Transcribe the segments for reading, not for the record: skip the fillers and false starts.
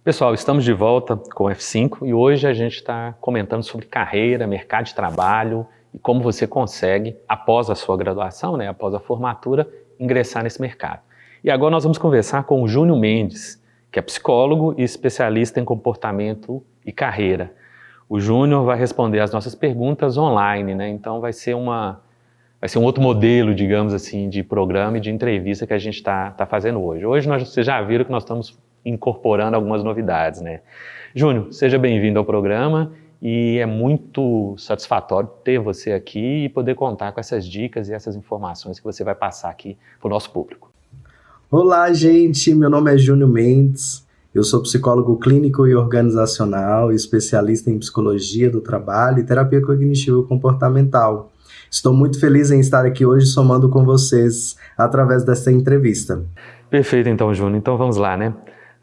Pessoal, estamos de volta com o F5 e hoje a gente está comentando sobre carreira, mercado de trabalho e como você consegue, após a sua graduação, após a formatura, ingressar nesse mercado. E agora nós vamos conversar com o Júnior Mendes, que é psicólogo e especialista em comportamento e carreira. O Júnior vai responder as nossas perguntas online, então vai ser um outro modelo, digamos assim, de programa e de entrevista que a gente está fazendo hoje. Hoje vocês já viram que nós estamos incorporando algumas novidades, Júnior, seja bem-vindo ao programa e é muito satisfatório ter você aqui e poder contar com essas dicas e essas informações que você vai passar aqui para o nosso público. Olá, gente, meu nome é Júnior Mendes, eu sou psicólogo clínico e organizacional, especialista em psicologia do trabalho e terapia cognitivo-comportamental. Estou muito feliz em estar aqui hoje somando com vocês através desta entrevista. Perfeito, então, Júnior. Então vamos lá,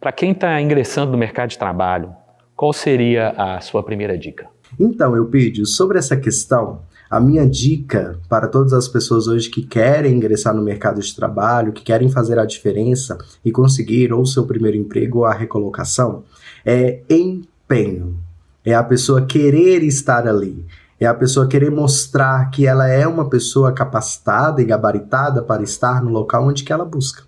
Para quem está ingressando no mercado de trabalho, qual seria a sua primeira dica? Então, Eupídio, sobre essa questão, a minha dica para todas as pessoas hoje que querem ingressar no mercado de trabalho, que querem fazer a diferença e conseguir ou seu primeiro emprego ou a recolocação, é empenho. É a pessoa querer estar ali. É a pessoa querer mostrar que ela é uma pessoa capacitada e gabaritada para estar no local onde que ela busca.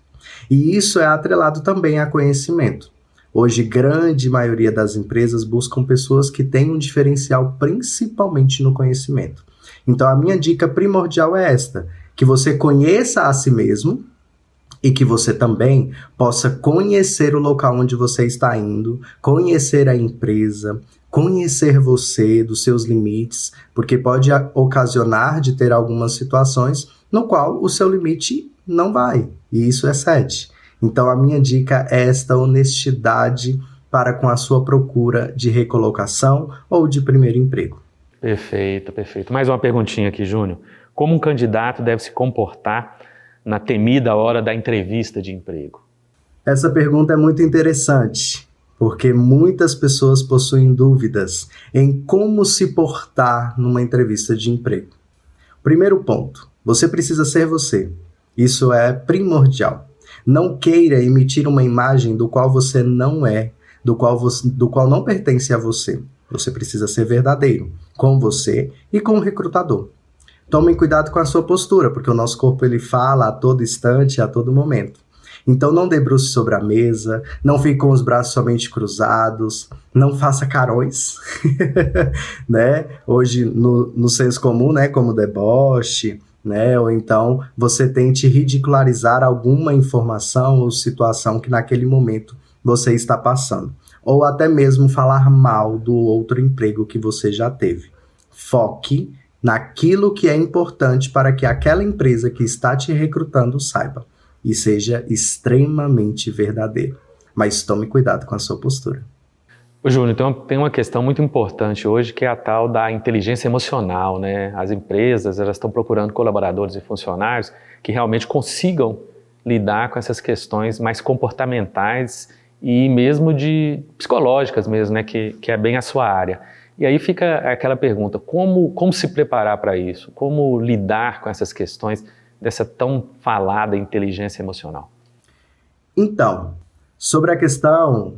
E isso é atrelado também a conhecimento. Hoje, grande maioria das empresas buscam pessoas que têm um diferencial principalmente no conhecimento. Então, a minha dica primordial é esta, que você conheça a si mesmo e que você também possa conhecer o local onde você está indo, conhecer a empresa, conhecer você, dos seus limites, porque pode ocasionar de ter algumas situações no qual o seu limite não vai, e isso excede. Então a minha dica é esta honestidade para com a sua procura de recolocação ou de primeiro emprego. Perfeito, perfeito. Mais uma perguntinha aqui, Júnior. Como um candidato deve se comportar na temida hora da entrevista de emprego? Essa pergunta é muito interessante, porque muitas pessoas possuem dúvidas em como se portar numa entrevista de emprego. Primeiro ponto, você precisa ser você. Isso é primordial. Não queira emitir uma imagem do qual você não é, do qual não pertence a você. Você precisa ser verdadeiro, com você e com o recrutador. Tomem cuidado com a sua postura, porque o nosso corpo ele fala a todo instante, a todo momento. Então não debruce sobre a mesa, não fique com os braços somente cruzados, não faça carões, Hoje no senso comum, como deboche, ou então você tente ridicularizar alguma informação ou situação que naquele momento você está passando. Ou até mesmo falar mal do outro emprego que você já teve. Foque naquilo que é importante para que aquela empresa que está te recrutando saiba. E seja extremamente verdadeiro. Mas tome cuidado com a sua postura. Ô, Júnior, então tem uma questão muito importante hoje que é a tal da inteligência emocional, As empresas elas estão procurando colaboradores e funcionários que realmente consigam lidar com essas questões mais comportamentais e mesmo de psicológicas mesmo, que é bem a sua área. E aí fica aquela pergunta, como se preparar para isso? Como lidar com essas questões dessa tão falada inteligência emocional? Então, sobre a questão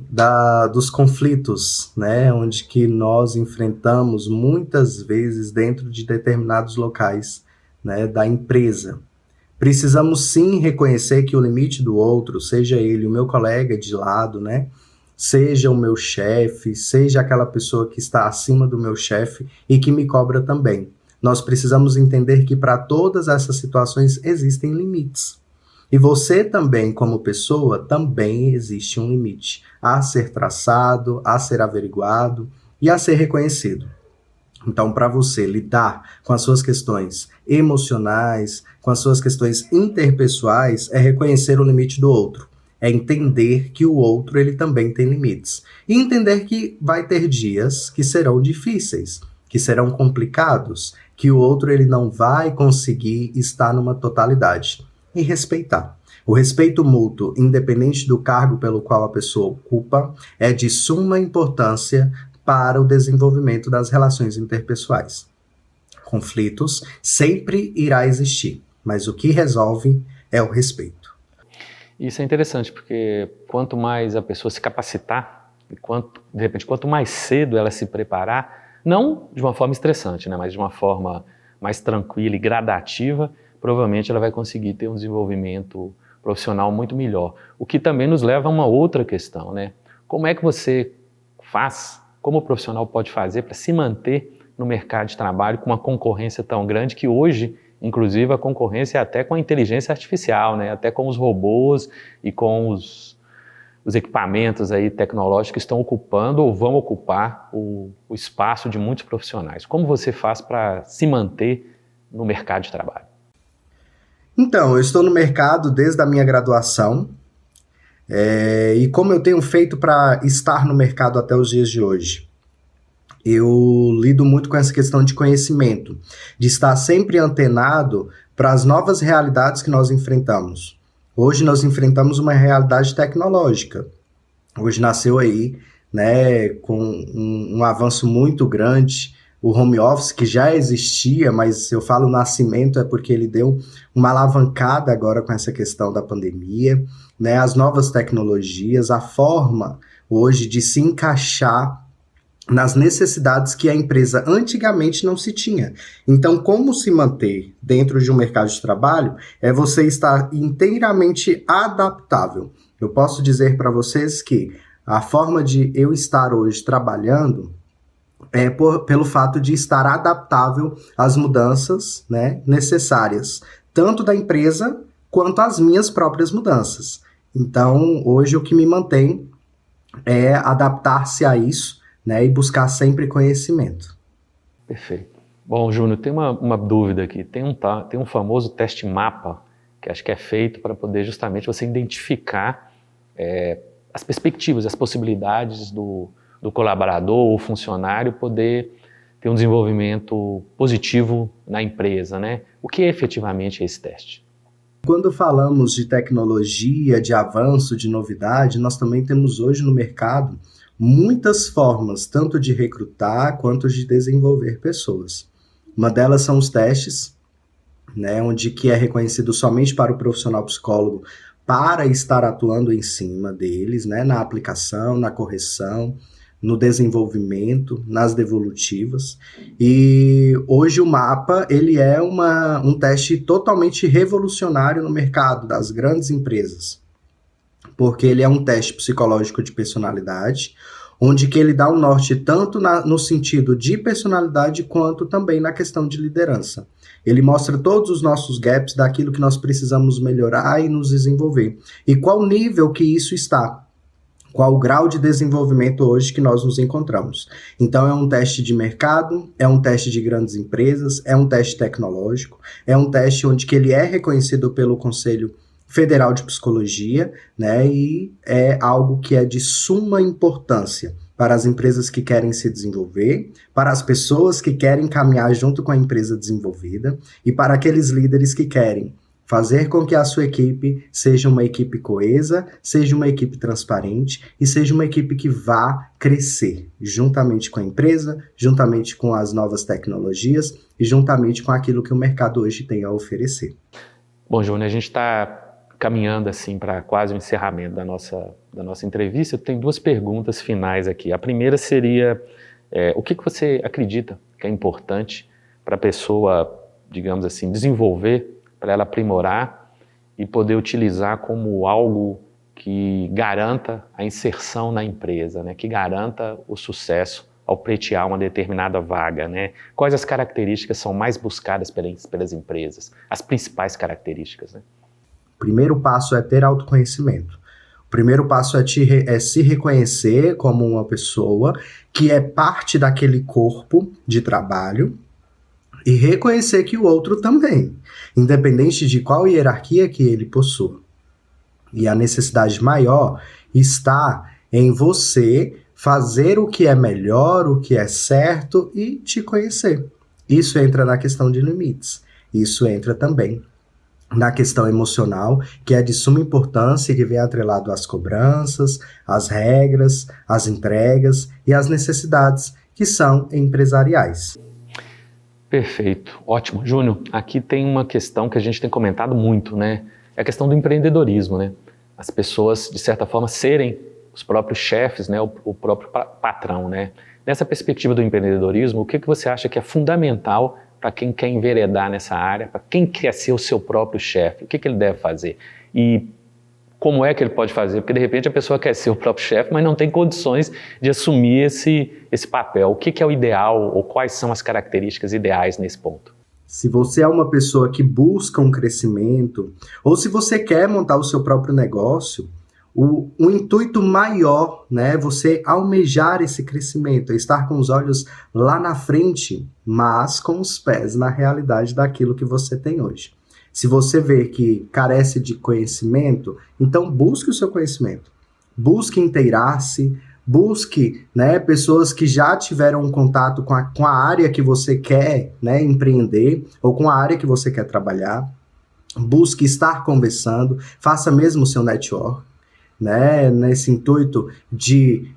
dos conflitos, onde que nós enfrentamos muitas vezes dentro de determinados locais, da empresa. Precisamos sim reconhecer que o limite do outro, seja ele o meu colega de lado, seja o meu chefe, seja aquela pessoa que está acima do meu chefe e que me cobra também. Nós precisamos entender que para todas essas situações existem limites. E você também, como pessoa, também existe um limite a ser traçado, a ser averiguado e a ser reconhecido. Então, para você lidar com as suas questões emocionais, com as suas questões interpessoais, é reconhecer o limite do outro. É entender que o outro ele também tem limites. E entender que vai ter dias que serão difíceis, que serão complicados, que o outro ele não vai conseguir estar numa totalidade. E respeitar. O respeito mútuo, independente do cargo pelo qual a pessoa ocupa, é de suma importância para o desenvolvimento das relações interpessoais. Conflitos sempre irá existir, mas o que resolve é o respeito. Isso é interessante, porque quanto mais a pessoa se capacitar E de repente, quanto mais cedo ela se preparar, não de uma forma estressante, né, mas de uma forma mais tranquila e gradativa, provavelmente ela vai conseguir ter um desenvolvimento profissional muito melhor. O que também nos leva a uma outra questão, né? Como é que você faz, como o profissional pode fazer para se manter no mercado de trabalho com uma concorrência tão grande que hoje, inclusive, a concorrência é até com a inteligência artificial, né? Até com os robôs e com os equipamentos aí tecnológicos que estão ocupando ou vão ocupar o espaço de muitos profissionais. Como você faz para se manter no mercado de trabalho? Então, eu estou no mercado desde a minha graduação, e como eu tenho feito para estar no mercado até os dias de hoje? Eu lido muito com essa questão de conhecimento, de estar sempre antenado para as novas realidades que nós enfrentamos. Hoje nós enfrentamos uma realidade tecnológica. Hoje nasceu aí, né, com um avanço muito grande, o home office, que já existia, mas eu falo nascimento é porque ele deu uma alavancada agora com essa questão da pandemia, né, as novas tecnologias, a forma hoje de se encaixar nas necessidades que a empresa antigamente não se tinha. Então, como se manter dentro de um mercado de trabalho é você estar inteiramente adaptável. Eu posso dizer para vocês que a forma de eu estar hoje trabalhando é pelo fato de estar adaptável às mudanças, né, necessárias, tanto da empresa quanto às minhas próprias mudanças. Então, hoje o que me mantém é adaptar-se a isso, né, e buscar sempre conhecimento. Perfeito. Bom, Júnior, tem uma dúvida aqui. Tem um famoso teste mapa, que acho que é feito para poder justamente você identificar as perspectivas, as possibilidades do colaborador ou funcionário poder ter um desenvolvimento positivo na empresa, né? O que é efetivamente esse teste? Quando falamos de tecnologia, de avanço, de novidade, nós também temos hoje no mercado muitas formas, tanto de recrutar quanto de desenvolver pessoas. Uma delas são os testes, né, onde que é reconhecido somente para o profissional psicólogo para estar atuando em cima deles, né, na aplicação, na correção, no desenvolvimento, nas devolutivas. E hoje o mapa ele é um teste totalmente revolucionário no mercado das grandes empresas, porque ele é um teste psicológico de personalidade, onde que ele dá um norte tanto no sentido de personalidade quanto também na questão de liderança. Ele mostra todos os nossos gaps daquilo que nós precisamos melhorar e nos desenvolver. E qual nível que isso está? Qual o grau de desenvolvimento hoje que nós nos encontramos. Então é um teste de mercado, é um teste de grandes empresas, é um teste tecnológico, é um teste onde que ele é reconhecido pelo Conselho Federal de Psicologia, né, e é algo que é de suma importância para as empresas que querem se desenvolver, para as pessoas que querem caminhar junto com a empresa desenvolvida e para aqueles líderes que querem fazer com que a sua equipe seja uma equipe coesa, seja uma equipe transparente e seja uma equipe que vá crescer juntamente com a empresa, juntamente com as novas tecnologias e juntamente com aquilo que o mercado hoje tem a oferecer. Bom, Júnior, a gente está caminhando assim para quase o encerramento da nossa entrevista. Eu tenho duas perguntas finais aqui. A primeira seria, o que você acredita que é importante para a pessoa, digamos assim, desenvolver, para ela aprimorar e poder utilizar como algo que garanta a inserção na empresa, né? Que garanta o sucesso ao pleitear uma determinada vaga, né? Quais as características são mais buscadas pelas empresas? As principais características, né? O primeiro passo é ter autoconhecimento. O primeiro passo é se reconhecer como uma pessoa que é parte daquele corpo de trabalho e reconhecer que o outro também, independente de qual hierarquia que ele possua. E a necessidade maior está em você fazer o que é melhor, o que é certo e te conhecer. Isso entra na questão de limites. Isso entra também na questão emocional, que é de suma importância e que vem atrelado às cobranças, às regras, às entregas e às necessidades que são empresariais. Perfeito, ótimo. Júnior, aqui tem uma questão que a gente tem comentado muito, né? É a questão do empreendedorismo, né? As pessoas, de certa forma, serem os próprios chefes, né, o próprio patrão, né? Nessa perspectiva do empreendedorismo, o que você acha que é fundamental para quem quer enveredar nessa área, para quem quer ser o seu próprio chefe? O que ele deve fazer? E como é que ele pode fazer? Porque, de repente, a pessoa quer ser o próprio chefe, mas não tem condições de assumir esse papel. O que é o ideal ou quais são as características ideais nesse ponto? Se você é uma pessoa que busca um crescimento, ou se você quer montar o seu próprio negócio, o intuito maior, né, você almejar esse crescimento, é estar com os olhos lá na frente, mas com os pés na realidade daquilo que você tem hoje. Se você vê que carece de conhecimento, então busque o seu conhecimento. Busque inteirar-se, busque, né, pessoas que já tiveram um contato com a área que você quer, né, empreender, ou com a área que você quer trabalhar. Busque estar conversando, faça mesmo o seu network, né, nesse intuito de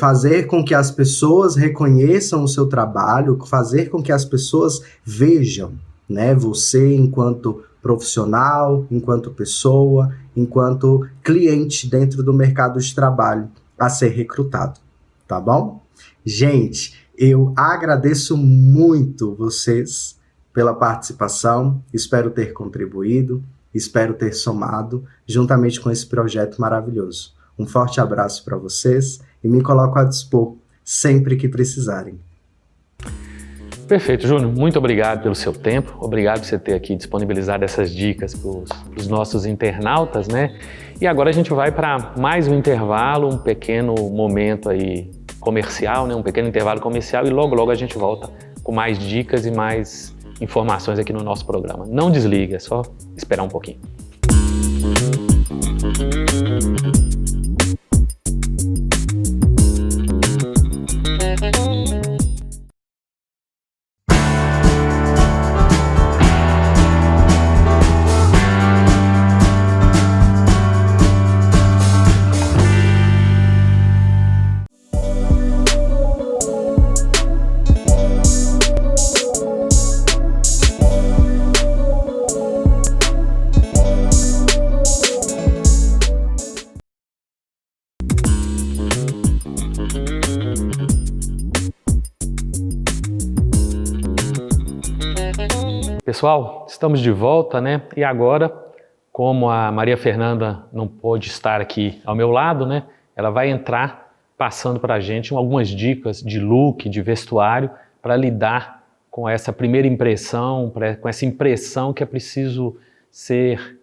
fazer com que as pessoas reconheçam o seu trabalho, fazer com que as pessoas vejam, né, você enquanto profissional, enquanto pessoa, enquanto cliente dentro do mercado de trabalho a ser recrutado, tá bom? Gente, eu agradeço muito vocês pela participação, espero ter contribuído, espero ter somado juntamente com esse projeto maravilhoso. Um forte abraço para vocês e me coloco a dispor sempre que precisarem. Perfeito, Júnior. Muito obrigado pelo seu tempo. Obrigado por você ter aqui disponibilizado essas dicas para os nossos internautas, né? E agora a gente vai para mais um intervalo, um pequeno momento aí comercial, né? Um pequeno intervalo comercial e logo a gente volta com mais dicas e mais informações aqui no nosso programa. Não desliga, é só esperar um pouquinho. Pessoal, estamos de volta, né? E agora, como a Maria Fernanda não pôde estar aqui ao meu lado, né? Ela vai entrar passando para a gente algumas dicas de look, de vestuário, para lidar com essa primeira impressão, com essa impressão que é preciso ser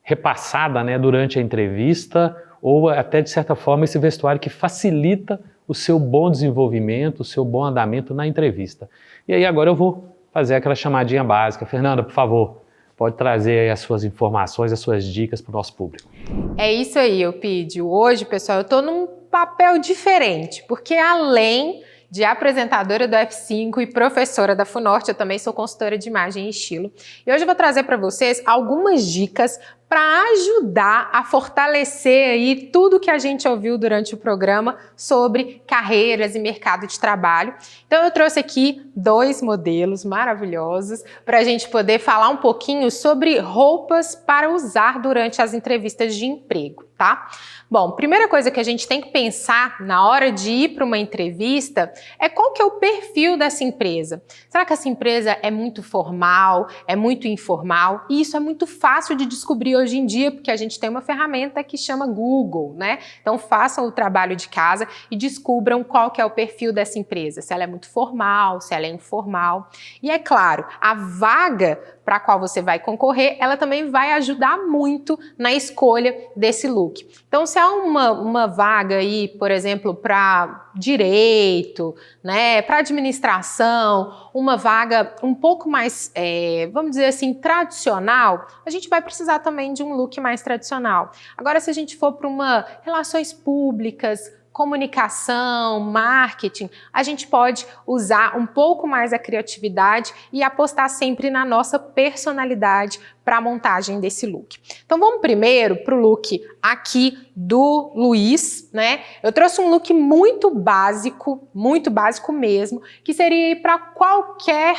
repassada, né, durante a entrevista, ou até, de certa forma, esse vestuário que facilita o seu bom desenvolvimento, o seu bom andamento na entrevista. E aí agora eu vou fazer aquela chamadinha básica. Fernanda, por favor, pode trazer aí as suas informações, as suas dicas para o nosso público. É isso aí, Eupídio. Hoje, pessoal, eu estou num papel diferente, porque além de apresentadora do F5 e professora da FUNORTE, eu também sou consultora de imagem e estilo. E hoje eu vou trazer para vocês algumas dicas para ajudar a fortalecer aí tudo que a gente ouviu durante o programa sobre carreiras e mercado de trabalho. Então eu trouxe aqui 2 modelos maravilhosos para a gente poder falar um pouquinho sobre roupas para usar durante as entrevistas de emprego, tá? Bom, primeira coisa que a gente tem que pensar na hora de ir para uma entrevista é qual que é o perfil dessa empresa. Será que essa empresa é muito formal, é muito informal? E isso é muito fácil de descobrir hoje em dia, porque a gente tem uma ferramenta que chama Google, né? Então façam o trabalho de casa e descubram qual que é o perfil dessa empresa, se ela é muito formal, se ela é informal. E é claro, a vaga para a qual você vai concorrer, ela também vai ajudar muito na escolha desse look. Então, se é uma vaga aí, por exemplo, para direito, né, para administração, uma vaga um pouco mais, vamos dizer assim, tradicional, a gente vai precisar também de um look mais tradicional. Agora, se a gente for para uma relações públicas, comunicação, marketing, a gente pode usar um pouco mais a criatividade e apostar sempre na nossa personalidade para a montagem desse look. Então vamos primeiro para o look aqui do Luiz, né? Eu trouxe um look muito básico mesmo, que seria para qualquer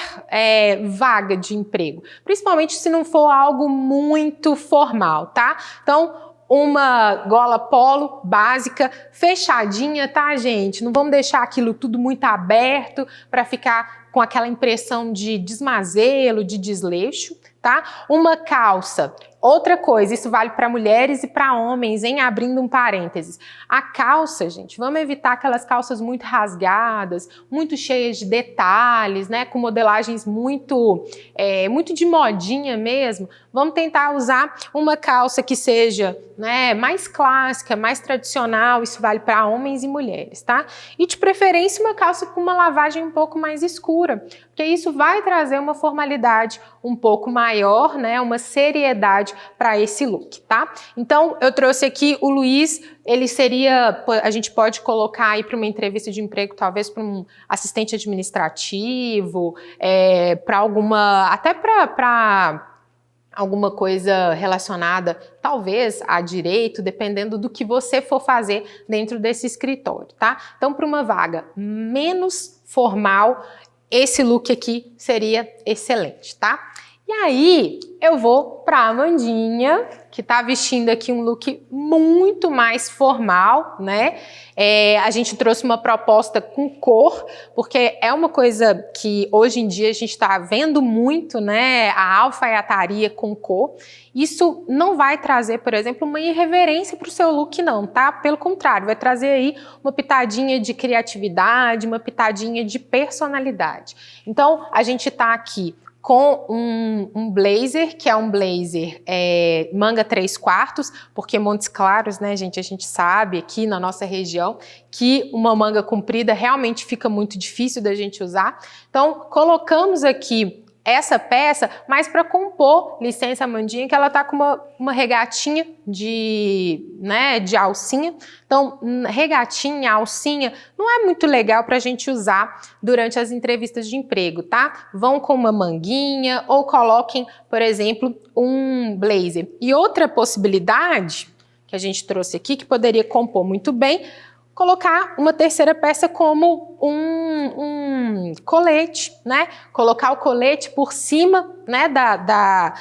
vaga de emprego, principalmente se não for algo muito formal, tá? Então, uma gola polo básica, fechadinha, tá, gente? Não vamos deixar aquilo tudo muito aberto para ficar com aquela impressão de desmazelo, de desleixo, tá? Uma calça. Outra coisa, isso vale para mulheres e para homens, hein? Abrindo um parênteses. A calça, gente, vamos evitar aquelas calças muito rasgadas, muito cheias de detalhes, né? Com modelagens muito de modinha mesmo. Vamos tentar usar uma calça que seja, né, mais clássica, mais tradicional. Isso vale para homens e mulheres, tá? E de preferência uma calça com uma lavagem um pouco mais escura, porque isso vai trazer uma formalidade um pouco maior, né? Uma seriedade para esse look, tá? Então, eu trouxe aqui o Luiz, ele seria, a gente pode colocar aí para uma entrevista de emprego, talvez para um assistente administrativo, para alguma, até para alguma coisa relacionada, talvez, a direito, dependendo do que você for fazer dentro desse escritório, tá? Então, para uma vaga menos formal, esse look aqui seria excelente, tá? E aí, eu vou para a Amandinha, que tá vestindo aqui um look muito mais formal, né? A gente trouxe uma proposta com cor, porque é uma coisa que hoje em dia a gente está vendo muito, né? A alfaiataria com cor. Isso não vai trazer, por exemplo, uma irreverência para o seu look, não, tá? Pelo contrário, vai trazer aí uma pitadinha de criatividade, uma pitadinha de personalidade. Então, a gente tá aqui com um blazer, que é um blazer manga 3/4, porque Montes Claros, né, gente, a gente sabe aqui na nossa região que uma manga comprida realmente fica muito difícil da gente usar. Então, colocamos aqui essa peça, mas para compor, licença Amandinha, que ela tá com uma regatinha de alcinha. Então, regatinha, alcinha, não é muito legal para a gente usar durante as entrevistas de emprego, tá? Vão com uma manguinha ou coloquem, por exemplo, um blazer. E outra possibilidade que a gente trouxe aqui, que poderia compor muito bem, colocar uma terceira peça como um colete, né? Colocar o colete por cima, né, da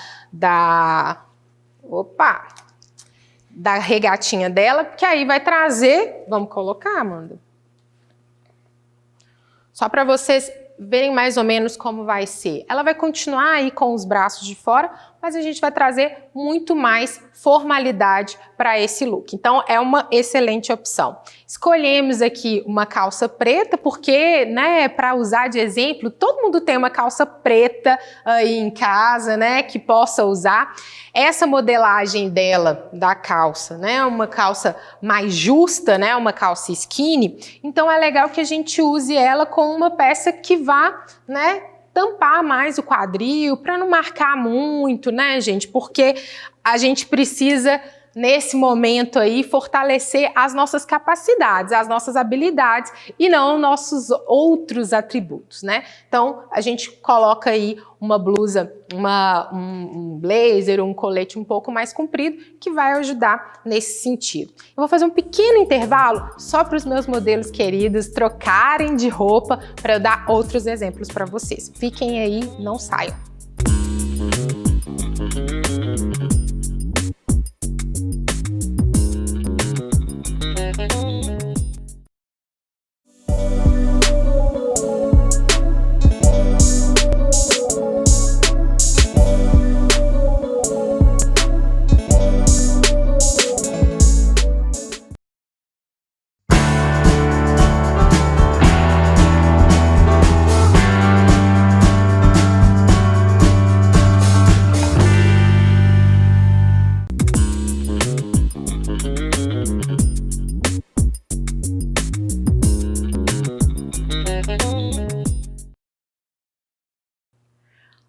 regatinha dela, que aí vai trazer, vamos colocar, Amanda? Só para vocês verem mais ou menos como vai ser. Ela vai continuar aí com os braços de fora, mas a gente vai trazer muito mais formalidade para esse look. Então, é uma excelente opção. Escolhemos aqui uma calça preta, porque, né, para usar de exemplo, todo mundo tem uma calça preta aí em casa, né, que possa usar. Essa modelagem dela, da calça, né, uma calça mais justa, né, uma calça skinny, então é legal que a gente use ela com uma peça que vá, né, tampar mais o quadril, para não marcar muito, né, gente? Porque a gente precisa, nesse momento aí, fortalecer as nossas capacidades, as nossas habilidades e não nossos outros atributos, né? Então, a gente coloca aí uma blusa, um blazer, um colete um pouco mais comprido, que vai ajudar nesse sentido. Eu vou fazer um pequeno intervalo só para os meus modelos queridos trocarem de roupa, para eu dar outros exemplos para vocês. Fiquem aí, não saiam.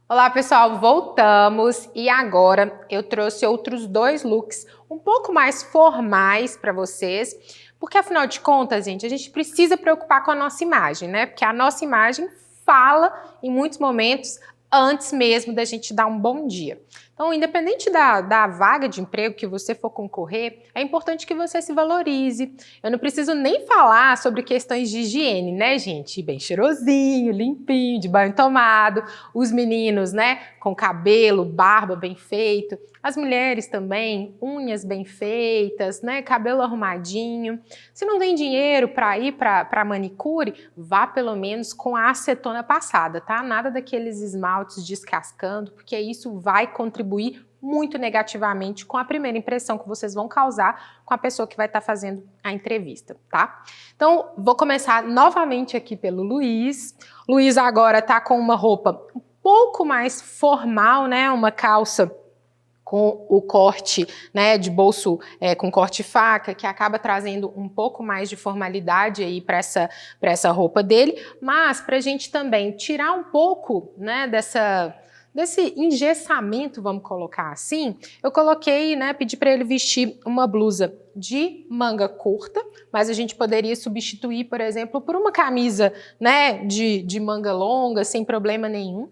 Olá pessoal, voltamos e agora eu trouxe outros dois looks um pouco mais formais para vocês, porque afinal de contas, gente, a gente precisa preocupar com a nossa imagem, né? Porque a nossa imagem fala em muitos momentos antes mesmo da gente dar um bom dia. Então, independente da vaga de emprego que você for concorrer, é importante que você se valorize. Eu não preciso nem falar sobre questões de higiene, né, gente? Bem cheirosinho, limpinho, de banho tomado, os meninos, né, com cabelo, barba bem feito, as mulheres também, unhas bem feitas, né, cabelo arrumadinho. Se não tem dinheiro para ir para manicure, vá pelo menos com a acetona passada, tá? Nada daqueles esmaltes descascando, porque isso vai contribuir muito negativamente com a primeira impressão que vocês vão causar com a pessoa que vai estar fazendo a entrevista, tá? Então, vou começar novamente aqui pelo Luiz. Luiz agora tá com uma roupa um pouco mais formal, né? Uma calça com o corte, né, de bolso com corte faca, que acaba trazendo um pouco mais de formalidade aí para essa roupa dele, mas para a gente também tirar um pouco, né, desse engessamento, vamos colocar assim, eu coloquei, né, pedi para ele vestir uma blusa de manga curta, mas a gente poderia substituir, por exemplo, por uma camisa, né, de manga longa, sem problema nenhum.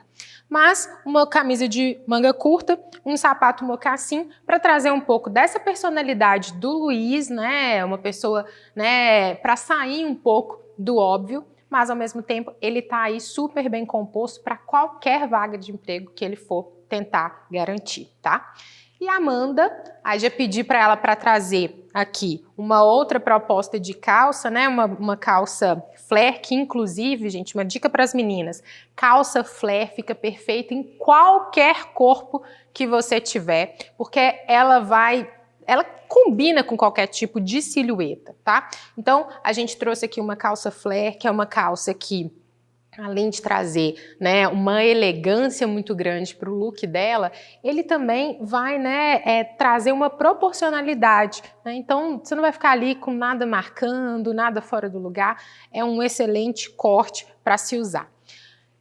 Mas uma camisa de manga curta, um sapato mocassim, para trazer um pouco dessa personalidade do Luiz, né, uma pessoa, né, para sair um pouco do óbvio, mas ao mesmo tempo ele tá aí super bem composto para qualquer vaga de emprego que ele for tentar garantir, tá? E a Amanda, aí já pedi para ela para trazer aqui uma outra proposta de calça, né? Uma calça flare, que inclusive, gente, uma dica para as meninas, calça flare fica perfeita em qualquer corpo que você tiver, porque ela combina com qualquer tipo de silhueta, tá? Então, a gente trouxe aqui uma calça flare, que é uma calça que, além de trazer, né, uma elegância muito grande para o look dela, ele também vai, né, trazer uma proporcionalidade, né? Então, você não vai ficar ali com nada marcando, nada fora do lugar, é um excelente corte para se usar.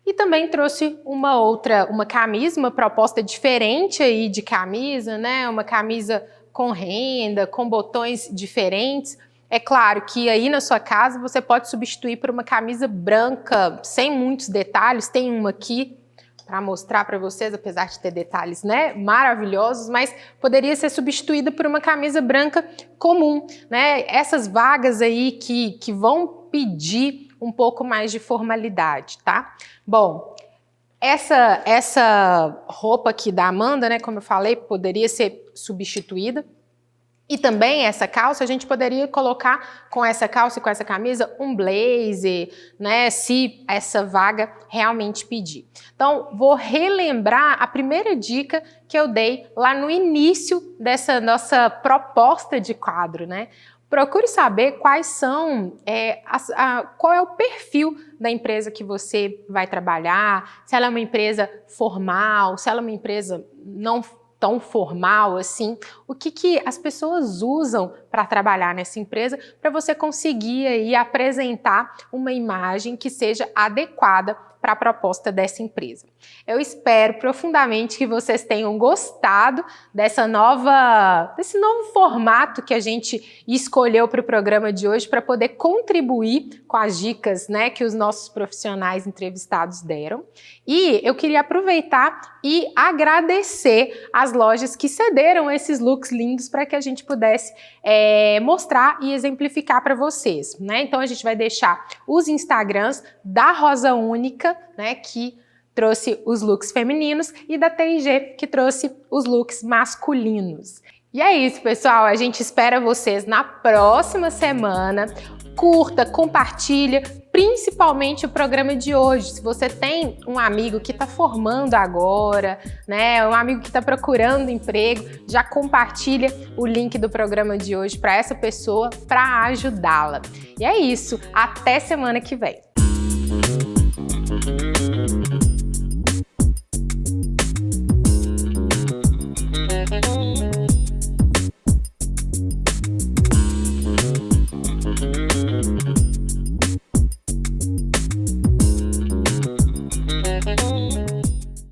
E também trouxe uma camisa, uma proposta diferente aí de camisa, né, uma camisa com renda, com botões diferentes. É claro que aí na sua casa você pode substituir por uma camisa branca sem muitos detalhes. Tem uma aqui para mostrar para vocês, apesar de ter detalhes, né, maravilhosos, mas poderia ser substituída por uma camisa branca comum, né? Essas vagas aí que vão pedir um pouco mais de formalidade, tá? Bom, essa roupa aqui da Amanda, né, como eu falei, poderia ser substituída. E também essa calça, a gente poderia colocar com essa calça e com essa camisa um blazer, né, se essa vaga realmente pedir. Então, vou relembrar a primeira dica que eu dei lá no início dessa nossa proposta de quadro, né? Procure saber quais são, qual é o perfil da empresa que você vai trabalhar, se ela é uma empresa formal, se ela é uma empresa não tão formal assim, o que as pessoas usam para trabalhar nessa empresa, para você conseguir aí apresentar uma imagem que seja adequada para a proposta dessa empresa. Eu espero profundamente que vocês tenham gostado desse novo formato que a gente escolheu para o programa de hoje, para poder contribuir com as dicas, né, que os nossos profissionais entrevistados deram. E eu queria aproveitar e agradecer as lojas que cederam esses looks lindos para que a gente pudesse mostrar e exemplificar para vocês, né? Então a gente vai deixar os Instagrams da Rosa Única, né, que trouxe os looks femininos, e da TIG, que trouxe os looks masculinos. E é isso, pessoal. A gente espera vocês na próxima semana. Curta, compartilha, principalmente o programa de hoje. Se você tem um amigo que está formando agora, né, um amigo que está procurando emprego, já compartilha o link do programa de hoje para essa pessoa, para ajudá-la. E é isso. Até semana que vem.